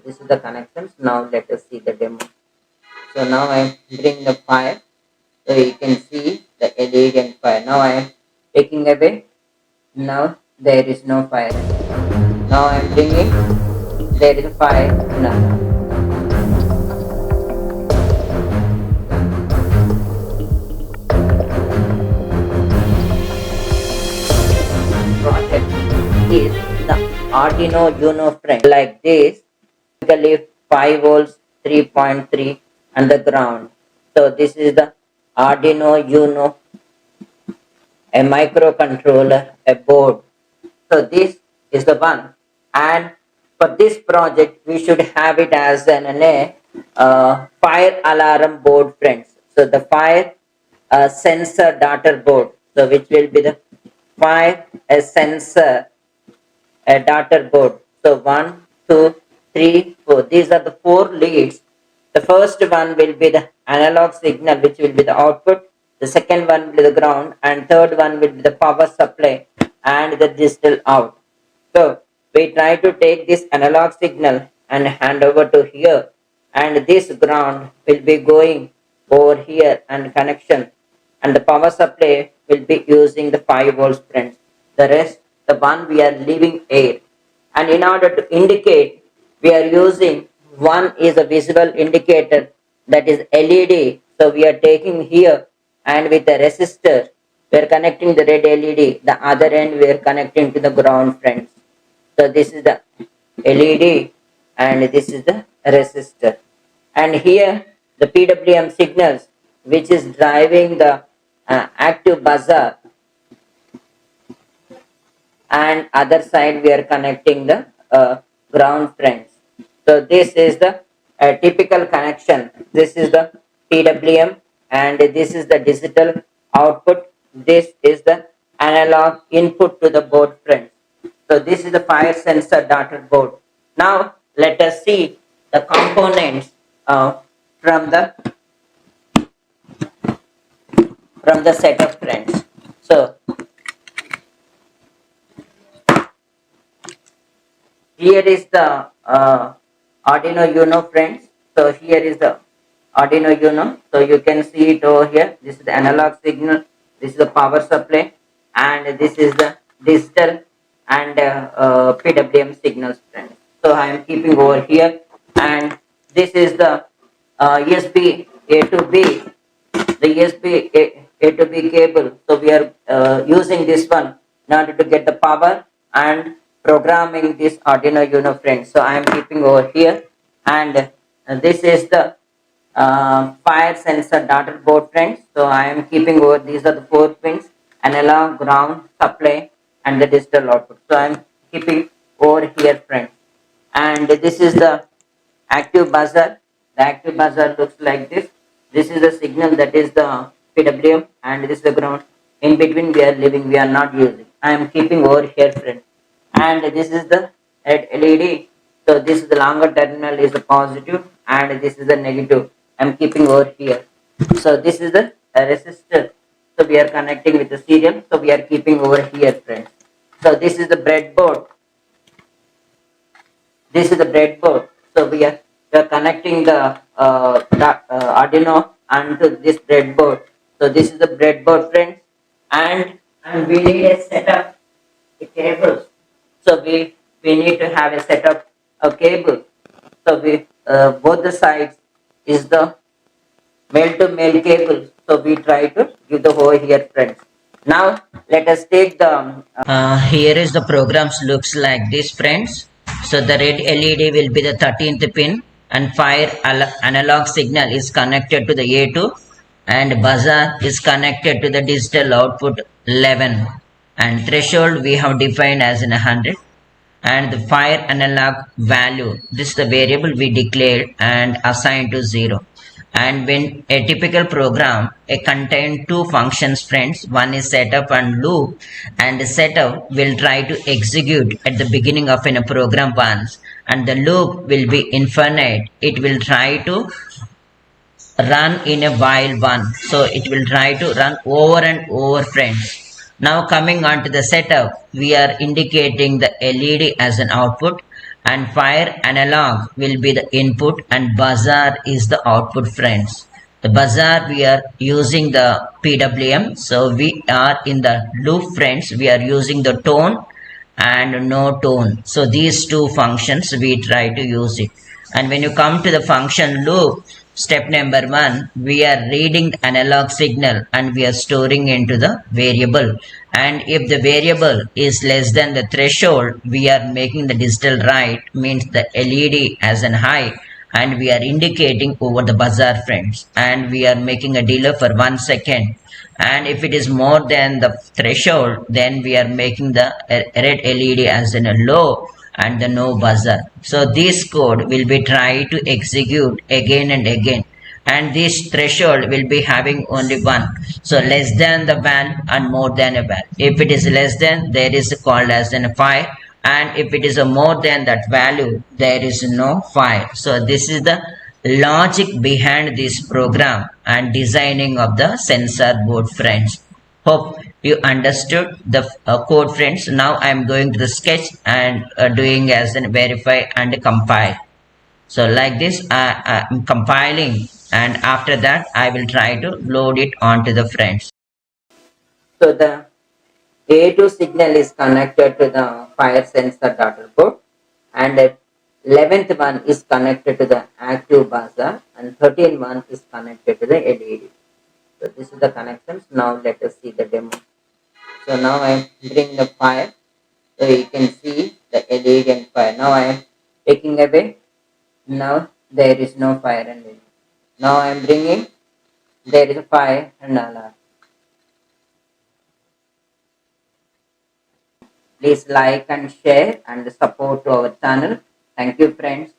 This is the connections. Now let us see the demo. So now I am bringing the fire. So you can see the LED and fire. Now I am taking away. Now there is no fire. Now I am bringing. There is a fire now. Project is the Arduino UNO frame like this. Typically 5 volts, 3.3 and the ground. So this is the Arduino UNO, a microcontroller, a board. So this is the one. And for this project, we should have it as fire alarm board, friends. So the fire sensor daughter board. So which will be the fire sensor daughter board. So 1, 2, 3, 4. These are the 4 leads. The first one will be the analog signal, which will be the output. The second one will be the ground, and third one will be the power supply and the digital out. So we try to take this analog signal and hand over to here, and this ground will be going over here and connection, and the power supply will be using the 5 volts, friends. The rest, the one we are leaving air. And in order to indicate, we are using one is a visual indicator, that is LED. So we are taking here, and with the resistor, we are connecting the red LED. The other end we are connecting to the ground, friends. So this is the LED and this is the resistor. And here the PWM signals, which is driving the active buzzer, and other side we are connecting the ground, friends. So this is the typical connection. This is the PWM and this is the digital output. This is the analog input to the board, friends. So this is the fire sensor daughter board. Now let us see the components from the setup, friends. So here is the Arduino UNO, friends. So here is the Arduino UNO. So you can see it over here. This is the analog signal. This is the power supply, and this is the digital and PWM signals, friends. So I am keeping over here, and this is the USB A to B, the USB A to B cable. So we are using this one in order to get the power and programming this Arduino UNO, friends. So I am keeping over here, and this is the fire sensor daughter board, friends. So I am keeping over. These are the 4 pins: analog, ground, supply, and the digital output. So I am keeping over here, friends. And this is the active buzzer. The active buzzer looks like this. This is the signal, that is the PWM, and this is the ground. In between we are leaving, we are not using. I am keeping over here, friends. And this is the red LED. So this is the longer terminal is the positive, and this is the negative. I am keeping over here. So this is the resistor. So we are connecting with the serial. So we are keeping over here, friends. So this is the breadboard. This is the breadboard. So we are connecting the Arduino onto this breadboard. So this is the breadboard, friends, and we need a setup the cables. So we need to have a setup of cable. So we both the sides is the male to male cable. So we try to give the over here, friends. Now let us take the here is the programs looks like this, friends. So the red LED will be the 13th pin, and fire analog signal is connected to the A2, and buzzer is connected to the digital output 11, and threshold we have defined as in 100, and the fire analog value, this is the variable we declared and assigned to 0. And when a typical program, it contains 2 functions, friends. One is setup and loop, and the setup will try to execute at the beginning of a program once, and the loop will be infinite. It will try to run in a while one. So it will try to run over and over, friends. Now coming on to the setup, we are indicating the LED as an output, and fire analog will be the input and buzzer is the output, friends. The buzzer we are using the PWM, so we are in the loop, friends. We are using the tone and no tone. So these two functions we try to use it. And when you come to the function loop, step number one, we are reading the analog signal and we are storing into the variable. And if the variable is less than the threshold, we are making the digital write, means the LED as an high, and we are indicating over the buzzer, friends, and we are making a delay for 1 second. And if it is more than the threshold, then we are making the red LED as in a low and the no buzzer. So this code will be tried to execute again and again, and this threshold will be having only one, so less than the value and more than a value. If it is less than, there is called as a fire, and if it is a more than that value, there is no fire. So this is the logic behind this program and designing of the sensor board, friends. Hope you understood the code, friends. Now I am going to the sketch and doing as an verify and compile. So like this, I'm compiling, and after that I will try to load it onto the friends. So the A2 signal is connected to the fire sensor daughter board, and the 11th one is connected to the active buzzer, and 13th one is connected to the LED. So this is the connections. Now let us see the demo. So now I am bring the fire, so you can see the LED and fire. Now I am taking away. Now there is no fire and LED. Now I am bringing, there is a fire and alarm. Please like and share and support to our channel. Thank you, friends.